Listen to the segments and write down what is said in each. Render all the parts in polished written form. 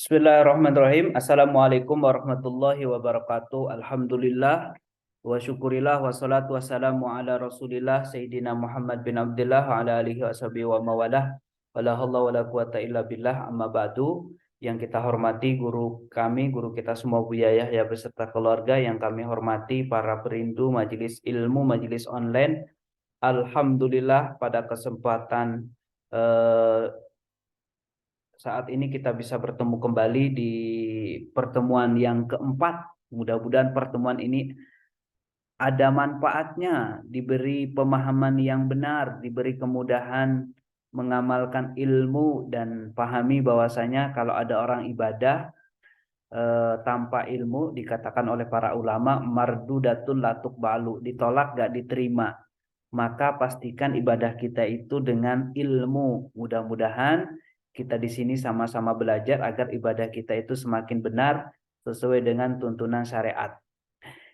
Bismillahirrahmanirrahim. Assalamualaikum warahmatullahi wabarakatuh. Alhamdulillah wa syukurillah wa salatu wassalamu ala rasulillah Sayyidina Muhammad bin Abdullah wa ala alihi wa sahbihi wa mawalah. Wa la hawla wa la quwata illa billah, amma ba'du. Yang kita hormati guru kami, guru kita semua Buya Yahya beserta keluarga, yang kami hormati para perindu majelis ilmu, majelis online. Alhamdulillah pada kesempatan eh, saat ini kita bisa bertemu kembali di pertemuan yang keempat. Mudah-mudahan pertemuan ini ada manfaatnya, diberi pemahaman yang benar, diberi kemudahan mengamalkan ilmu, dan pahami bahwasanya kalau ada orang ibadah tanpa ilmu, dikatakan oleh para ulama mardudatun latuk balu, ditolak gak diterima. Maka pastikan ibadah kita itu dengan ilmu. Mudah-mudahan kita di sini sama-sama belajar agar ibadah kita itu semakin benar sesuai dengan tuntunan syariat.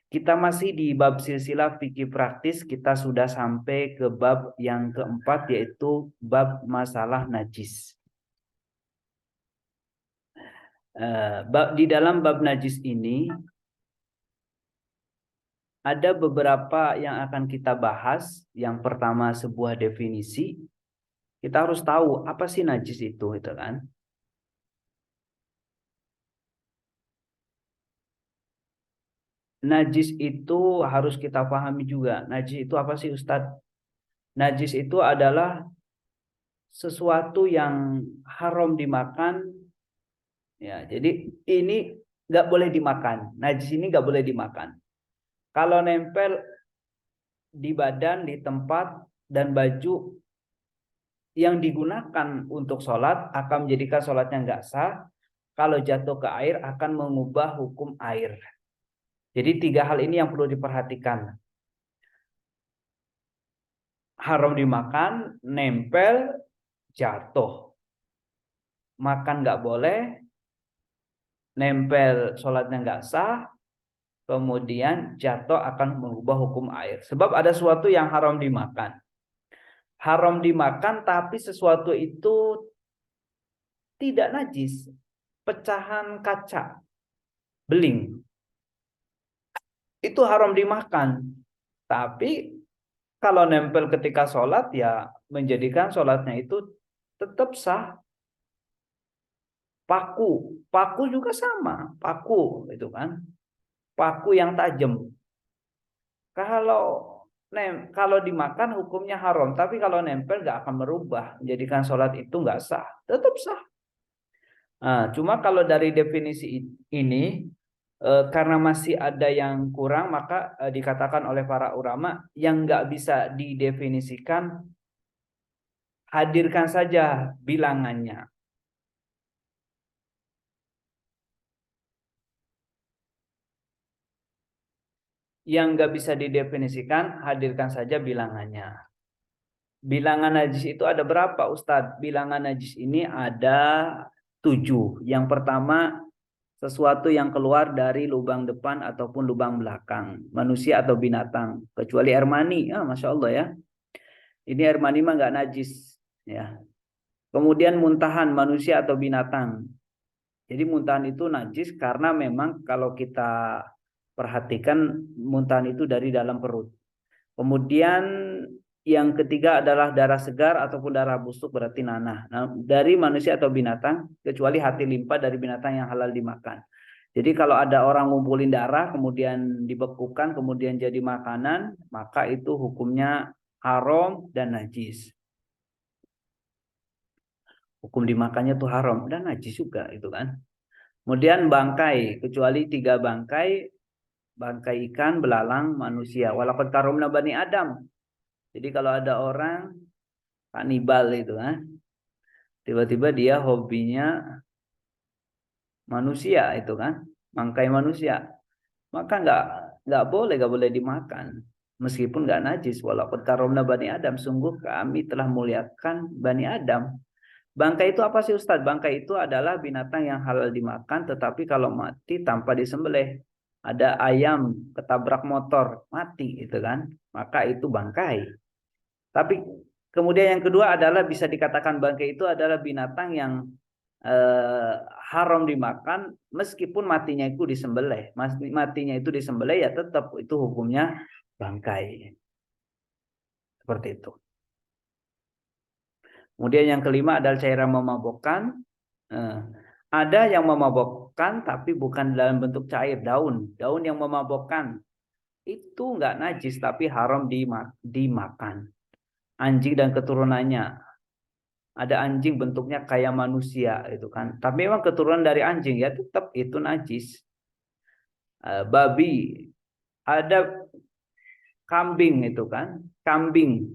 Kita masih di bab silsilah fikih praktis. Kita sudah sampai ke bab yang keempat, yaitu bab masalah najis. Di dalam bab najis ini ada beberapa yang akan kita bahas. Yang pertama, sebuah definisi. Kita harus tahu apa sih najis itu kan. Najis itu harus kita pahami juga. Najis itu apa sih, Ustadz? Najis itu adalah sesuatu yang haram dimakan. Ya, jadi ini nggak boleh dimakan. Najis ini nggak boleh dimakan. Kalau nempel di badan, di tempat, dan baju yang digunakan untuk sholat akan menjadikan sholatnya nggak sah. Kalau jatuh ke air akan mengubah hukum air. Jadi 3 hal ini yang perlu diperhatikan. Haram dimakan, nempel, jatuh. Makan nggak boleh, nempel sholatnya nggak sah, kemudian jatuh akan mengubah hukum air. Sebab ada sesuatu yang haram dimakan. Haram dimakan tapi sesuatu itu tidak najis. Pecahan kaca, beling, itu haram dimakan. Tapi kalau nempel ketika sholat, ya menjadikan sholatnya itu tetap sah. Paku juga sama, paku itu kan, paku yang tajam. Kalau dimakan hukumnya haram, tapi kalau nempel nggak akan merubah, menjadikan sholat itu nggak sah, tetap sah. Nah, cuma kalau dari definisi ini, karena masih ada yang kurang, maka dikatakan oleh para ulama yang nggak bisa didefinisikan, hadirkan saja bilangannya. Yang nggak bisa didefinisikan, hadirkan saja bilangannya. Bilangan najis itu ada berapa, Ustadz? Bilangan najis ini ada 7. Yang pertama, sesuatu yang keluar dari lubang depan ataupun lubang belakang, manusia atau binatang, kecuali air mani. Masya Allah ya. Ini air mani mah nggak najis, ya. Kemudian muntahan manusia atau binatang. Jadi muntahan itu najis karena memang kalau kita perhatikan muntahan itu dari dalam perut. Kemudian yang ketiga adalah darah segar ataupun darah busuk, berarti nanah. Nah, dari manusia atau binatang, kecuali hati limpa dari binatang yang halal dimakan. Jadi kalau ada orang ngumpulin darah, kemudian dibekukan, kemudian jadi makanan, maka itu hukumnya haram dan najis. Hukum dimakannya tuh haram dan najis juga itu kan. Kemudian bangkai, kecuali 3 bangkai, bangkai ikan, belalang, manusia. Walaqad karomna bani Adam. Jadi kalau ada orang kanibal itu kan, tiba-tiba dia hobinya manusia itu kan, bangkai manusia, maka nggak boleh dimakan, meskipun nggak najis. Walaqad karomna bani Adam, sungguh kami telah muliakan bani Adam. Bangkai itu apa sih, Ustadz? Bangkai itu adalah binatang yang halal dimakan, tetapi kalau mati tanpa disembelih. Ada ayam ketabrak motor, mati itu kan, maka itu bangkai. Tapi kemudian yang kedua adalah bisa dikatakan bangkai itu adalah binatang yang eh, haram dimakan meskipun matinya itu disembelih. Matinya itu disembelih ya tetap itu hukumnya bangkai. Seperti itu. Kemudian yang kelima adalah cairan memabukkan. Eh, ada yang memabukkan tapi bukan dalam bentuk cair, daun. Daun yang memabukkan itu nggak najis tapi haram dimakan. Anjing dan keturunannya. Ada anjing bentuknya kayak manusia itu kan. Tapi memang keturunan dari anjing ya tetap itu najis. Babi, ada kambing itu kan, kambing.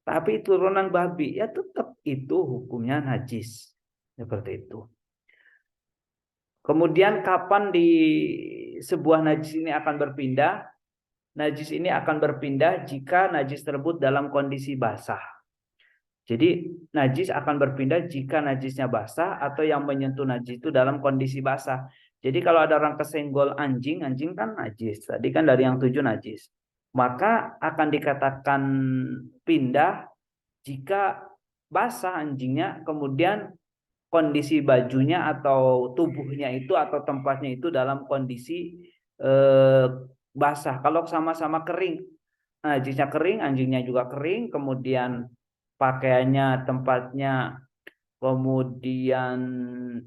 Tapi turunan babi ya tetap itu hukumnya najis. Seperti itu. Kemudian kapan di sebuah najis ini akan berpindah? Najis ini akan berpindah jika najis tersebut dalam kondisi basah. Jadi najis akan berpindah jika najisnya basah atau yang menyentuh najis itu dalam kondisi basah. Jadi kalau ada orang kesenggol anjing, anjing kan najis. Tadi kan dari yang 7 najis. Maka akan dikatakan pindah jika basah anjingnya, kemudian kondisi bajunya atau tubuhnya itu atau tempatnya itu dalam kondisi eh, basah. Kalau sama-sama kering, najisnya kering, anjingnya juga kering, kemudian pakaiannya, tempatnya, kemudian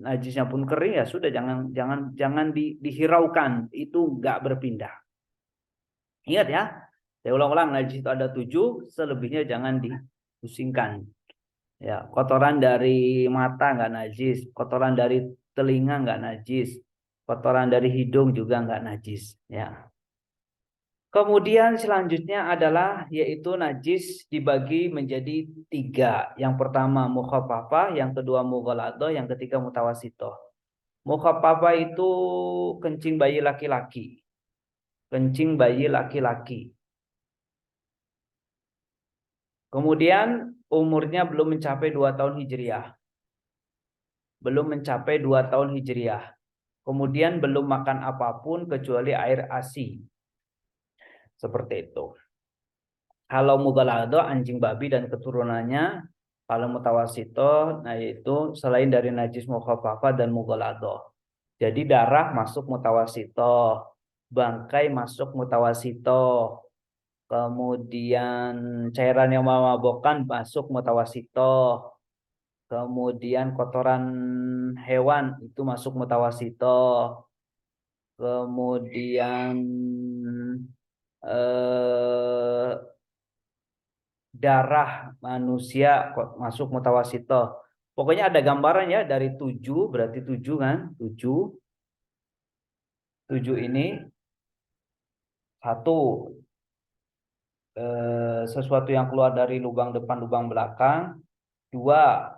najisnya pun kering ya sudah jangan dihiraukan, itu nggak berpindah. Ingat ya, saya ulang-ulang najis itu ada 7, selebihnya jangan dipusingkan. Ya, kotoran dari mata nggak najis, kotoran dari telinga nggak najis, kotoran dari hidung juga nggak najis. Ya. Kemudian selanjutnya adalah yaitu najis dibagi menjadi 3. Yang pertama mukhaffafah, yang kedua mughaladhah, yang ketiga mutawasithah. Mukhaffafah itu kencing bayi laki-laki. Kencing bayi laki-laki. Kemudian umurnya belum mencapai 2 tahun Hijriah. Belum mencapai 2 tahun Hijriah. Kemudian belum makan apapun kecuali air ASI. Seperti itu. Kalau mughaladhah anjing babi dan keturunannya, kalau mutawasithah nah itu selain dari najis mukhaffafah dan mughaladhah. Jadi darah masuk mutawasithah, bangkai masuk mutawasithah, kemudian cairan yang memabukkan masuk mutawasithah, kemudian kotoran hewan itu masuk mutawasithah, kemudian eh, darah manusia kok masuk mutawasithah. Pokoknya ada gambaran ya dari 7 berarti 7 kan? 7. 7 ini satu sesuatu yang keluar dari lubang depan lubang belakang, 2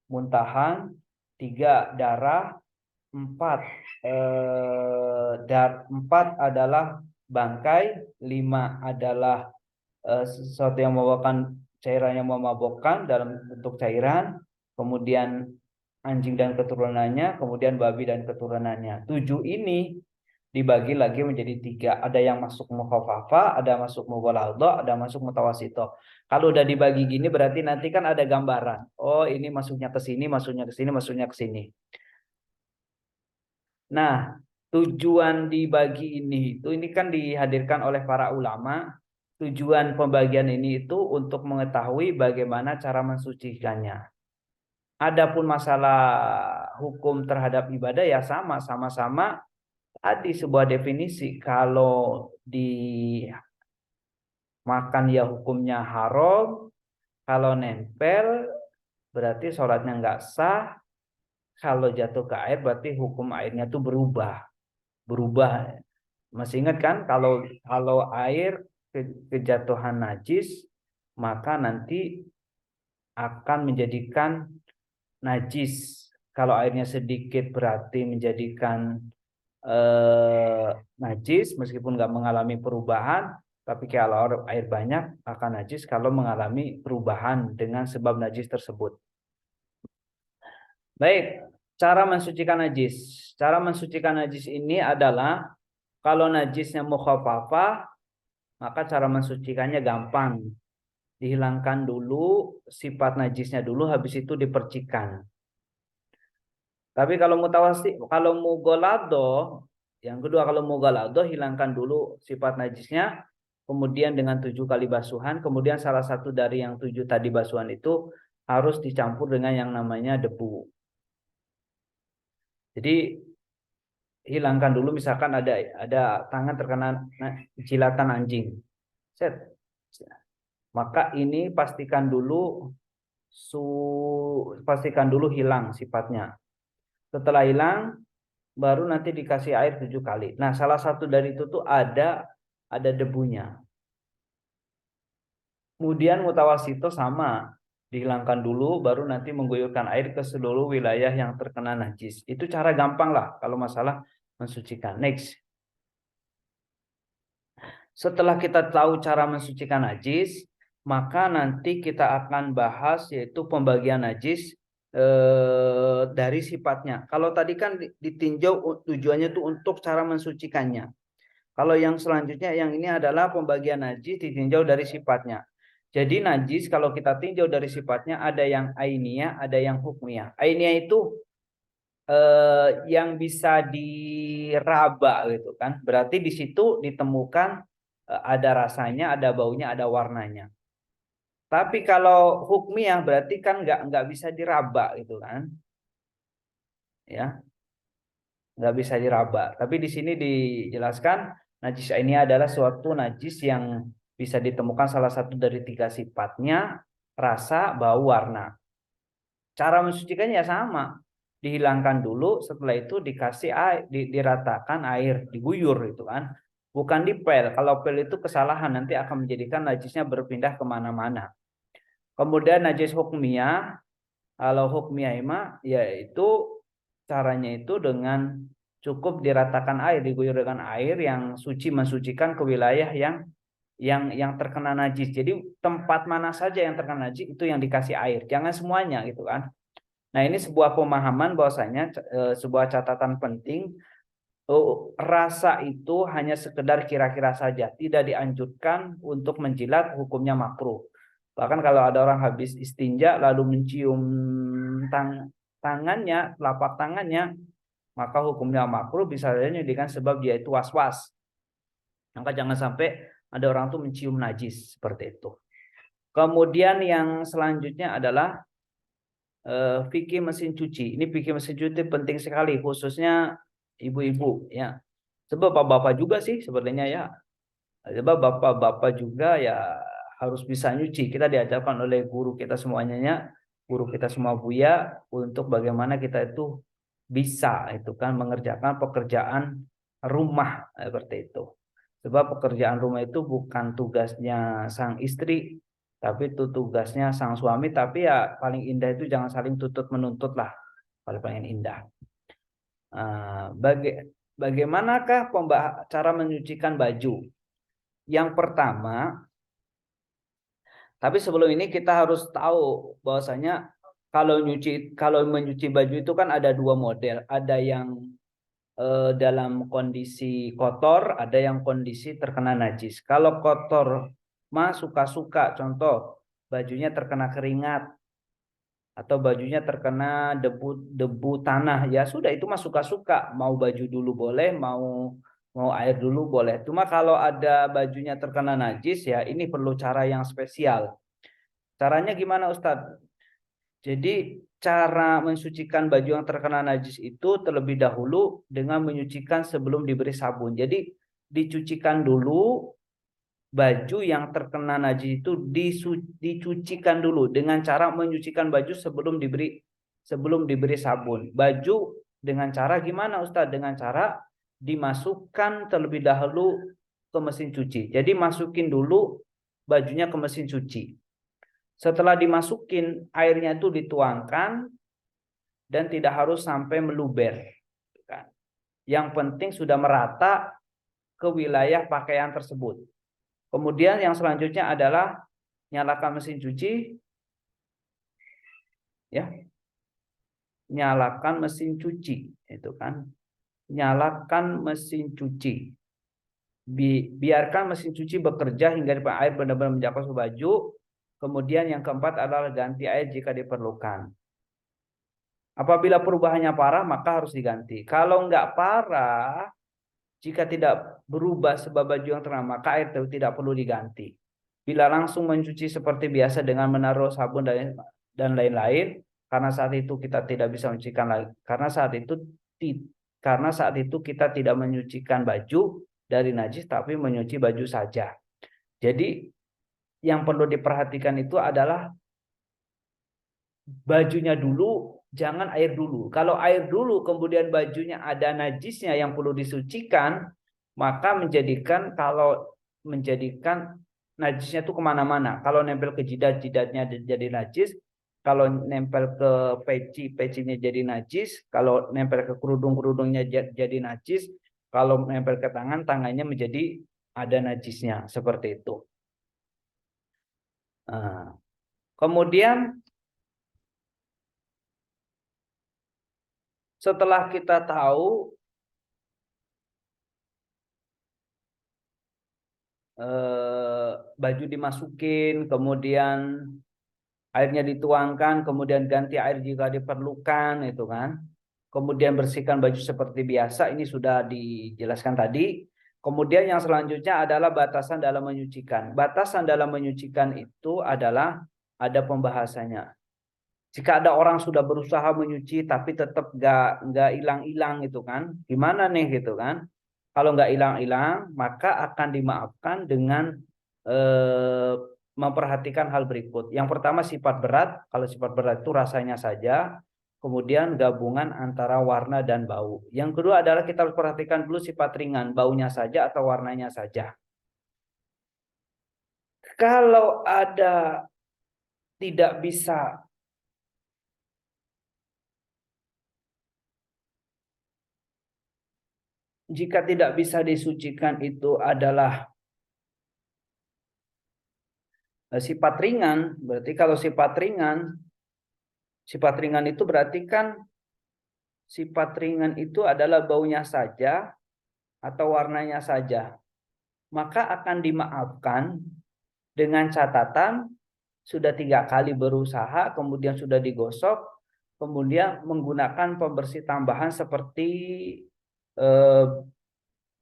muntahan, 3 darah, 4 4 adalah bangkai, 5 adalah sesuatu yang membawakan cairan yang memabukkan dalam bentuk cairan, kemudian anjing dan keturunannya, kemudian babi dan keturunannya. 7 ini dibagi lagi menjadi 3. Ada yang masuk mukhaffafah, ada masuk mughaladhah, ada masuk mutawasithah. Kalau udah dibagi gini berarti nanti kan ada gambaran. Oh, ini masuknya ke sini, masuknya ke sini, masuknya ke sini. Nah, tujuan dibagi ini kan dihadirkan oleh para ulama. Tujuan pembagian ini itu untuk mengetahui bagaimana cara mensucikannya. Adapun masalah hukum terhadap ibadah ya sama-sama tadi sebuah definisi. Kalau dimakan ya hukumnya haram, kalau nempel berarti sholatnya nggak sah, kalau jatuh ke air berarti hukum airnya tuh berubah. Masih ingat kan kalau air kejatuhan najis maka nanti akan menjadikan najis. Kalau airnya sedikit berarti menjadikan najis meskipun nggak mengalami perubahan, tapi kalau air banyak akan najis kalau mengalami perubahan dengan sebab najis tersebut. Baik, cara mensucikan najis. Cara mensucikan najis ini adalah kalau najisnya mukhaffafah, maka cara mensucikannya gampang. Dihilangkan dulu sifat najisnya dulu, habis itu dipercikan. Tapi kalau mutawassit, kalau mughalladhah, yang kedua kalau mughalladhah hilangkan dulu sifat najisnya, kemudian dengan 7 kali basuhan, kemudian salah satu dari yang 7 tadi basuhan itu harus dicampur dengan yang namanya debu. Jadi hilangkan dulu misalkan ada tangan terkena jilatan anjing. Set. Maka ini pastikan dulu hilang sifatnya. Setelah hilang baru nanti dikasih air 7 kali. Nah, salah satu dari itu tuh ada debunya. Kemudian mutawasito sama, dihilangkan dulu baru nanti mengguyurkan air ke seluruh wilayah yang terkena najis. Itu cara gampang lah kalau masalah mensucikan. Next. Setelah kita tahu cara mensucikan najis, maka nanti kita akan bahas yaitu pembagian najis dari sifatnya. Kalau tadi kan ditinjau tujuannya itu untuk cara mensucikannya. Kalau yang selanjutnya yang ini adalah pembagian najis ditinjau dari sifatnya. Jadi najis kalau kita tinjau dari sifatnya ada yang ainiyah, ada yang hukmiyah. Ainiyah itu yang bisa diraba gitu kan. Berarti di situ ditemukan ada rasanya, ada baunya, ada warnanya. Tapi kalau hukmiyah berarti kan nggak bisa diraba gitu kan, ya nggak bisa diraba. Tapi di sini dijelaskan najis ini adalah suatu najis yang bisa ditemukan salah satu dari 3 sifatnya, rasa, bau, warna. Cara mensucikannya sama, dihilangkan dulu, setelah itu dikasih air, diratakan air, diguyur gitu kan. Bukan dipel. Kalau pel itu kesalahan nanti akan menjadikan najisnya berpindah kemana-mana. Kemudian najis hukmiyah, kalau hukmiyah yaitu caranya itu dengan cukup diratakan air, diguyur dengan air yang suci mensucikan ke wilayah yang terkena najis. Jadi tempat mana saja yang terkena najis itu yang dikasih air, jangan semuanya gitu kan. Nah, ini sebuah pemahaman bahwasanya sebuah catatan penting, rasa itu hanya sekedar kira-kira saja, tidak dianjurkan untuk menjilat, hukumnya makruh. Bahkan kalau ada orang habis istinja lalu mencium tangannya, telapak tangannya, maka hukumnya makruh, bisa saja dengan sebab dia itu was-was. Maka jangan sampai ada orang tuh mencium najis seperti itu. Kemudian yang selanjutnya adalah fikih mesin cuci. Ini fikih mesin cuci penting sekali, khususnya ibu-ibu ya. Sebab bapak-bapak juga sih sebenarnya ya. Sebab bapak-bapak juga ya harus bisa nyuci. Kita diajarkan oleh guru kita semuanya ya, guru kita semua Buya, untuk bagaimana kita itu bisa itu kan mengerjakan pekerjaan rumah seperti itu. Sebab pekerjaan rumah itu bukan tugasnya sang istri, tapi itu tugasnya sang suami. Tapi ya paling indah itu jangan saling tuntut menuntut lah, paling indah. Bagaimanakah cara menyucikan baju? Yang pertama, tapi sebelum ini kita harus tahu bahwasanya kalau menyuci baju itu kan ada 2 model, ada yang dalam kondisi kotor, ada yang kondisi terkena najis. Kalau kotor mah suka-suka, contoh bajunya terkena keringat atau bajunya terkena debu tanah, ya sudah itu mah suka-suka, mau baju dulu boleh, mau air dulu boleh. Cuma kalau ada bajunya terkena najis ya ini perlu cara yang spesial. Caranya gimana Ustadz? Jadi cara mensucikan baju yang terkena najis itu terlebih dahulu dengan menyucikan sebelum diberi sabun. Jadi dicucikan dulu baju yang terkena najis itu, dicucikan dulu dengan cara menyucikan baju sebelum diberi sabun. Baju dengan cara gimana Ustadz? Dengan cara dimasukkan terlebih dahulu ke mesin cuci. Jadi masukin dulu bajunya ke mesin cuci. Setelah dimasukin, airnya itu dituangkan dan tidak harus sampai meluber. Yang penting sudah merata ke wilayah pakaian tersebut. Kemudian yang selanjutnya adalah nyalakan mesin cuci. Ya. Nyalakan mesin cuci, itu kan. Nyalakan mesin cuci. Biarkan mesin cuci bekerja hingga air benar-benar mencapai baju. Kemudian yang keempat adalah ganti air jika diperlukan. Apabila perubahannya parah, maka harus diganti. Kalau nggak parah, jika tidak berubah sebab baju yang terkena, maka air itu tidak perlu diganti. Bila langsung mencuci seperti biasa dengan menaruh sabun dan lain-lain, karena saat itu kita tidak bisa mencucikan lagi. Karena saat itu kita tidak menyucikan baju dari najis, tapi menyuci baju saja. Jadi yang perlu diperhatikan itu adalah bajunya dulu, jangan air dulu. Kalau air dulu kemudian bajunya ada najisnya yang perlu disucikan, maka menjadikan najisnya itu kemana-mana. Kalau nempel ke jidatnya jadi najis, kalau nempel ke pecinya jadi najis, kalau nempel ke kerudungnya jadi najis, kalau nempel ke tangannya menjadi ada najisnya, seperti itu. Nah, kemudian setelah kita tahu baju dimasukin, kemudian airnya dituangkan, kemudian ganti air jika diperlukan, itu kan. Kemudian bersihkan baju seperti biasa, ini sudah dijelaskan tadi. Kemudian yang selanjutnya adalah batasan dalam menyucikan. Batasan dalam menyucikan itu adalah ada pembahasannya. Jika ada orang sudah berusaha menyuci tapi tetap nggak hilang-hilang gitu kan, gimana nih gitu kan? Kalau nggak hilang-hilang, maka akan dimaafkan dengan memperhatikan hal berikut. Yang pertama sifat berat. Kalau sifat berat itu rasanya saja. Kemudian gabungan antara warna dan bau. Yang kedua adalah kita harus perhatikan dulu sifat ringan, baunya saja atau warnanya saja. Kalau ada tidak bisa jika tidak bisa disucikan itu adalah sifat ringan, berarti kalau sifat ringan itu berarti kan sifat ringan itu adalah baunya saja atau warnanya saja. Maka akan dimaafkan dengan catatan sudah 3 kali berusaha, kemudian sudah digosok, kemudian menggunakan pembersih tambahan seperti eh,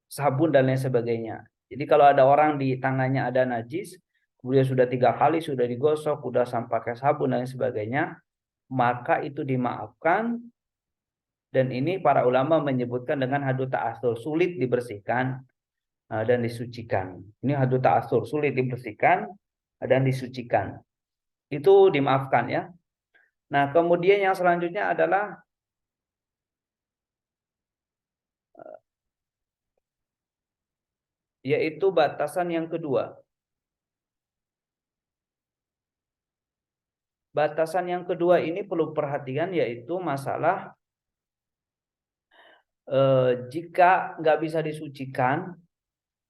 sabun dan lain sebagainya. Jadi kalau ada orang di tangannya ada najis, kemudian sudah 3 kali sudah digosok, sudah sampai pakai sabun dan lain sebagainya, maka itu dimaafkan. Dan ini para ulama menyebutkan dengan hadu ta'athur, sulit dibersihkan dan disucikan. Ini hadu ta'athur, sulit dibersihkan dan disucikan. Itu dimaafkan ya. Nah, kemudian yang selanjutnya adalah yaitu batasan yang kedua. Batasan yang kedua ini perlu perhatian, yaitu masalah jika nggak bisa disucikan,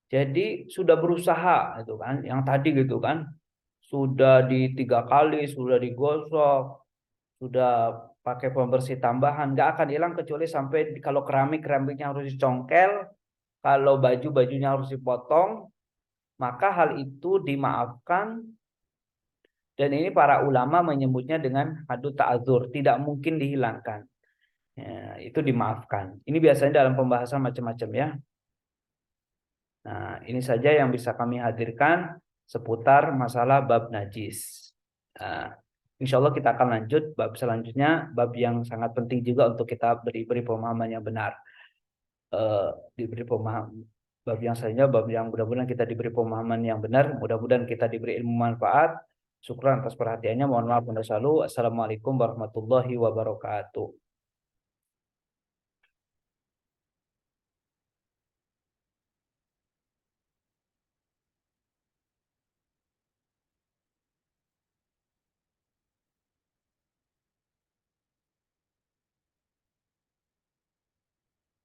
jadi sudah berusaha itu kan, yang tadi gitu kan, sudah 3 kali, sudah digosok, sudah pakai pembersih tambahan, nggak akan hilang kecuali sampai kalau keramiknya harus dicongkel, kalau bajunya harus dipotong, maka hal itu dimaafkan. Dan ini para ulama menyebutnya dengan hadu ta'adzur, tidak mungkin dihilangkan. Ya, itu dimaafkan. Ini biasanya dalam pembahasan macam-macam ya. Nah, ini saja yang bisa kami hadirkan seputar masalah bab najis. Nah, insya Allah kita akan lanjut bab selanjutnya, bab yang sangat penting juga untuk kita beri pemahaman yang benar. Diberi pemahaman bab yang selanjutnya, bab yang mudah-mudahan kita diberi pemahaman yang benar, mudah-mudahan kita diberi ilmu manfaat. Syukran atas perhatiannya. Mohon maaf. Assalamualaikum warahmatullahi wabarakatuh.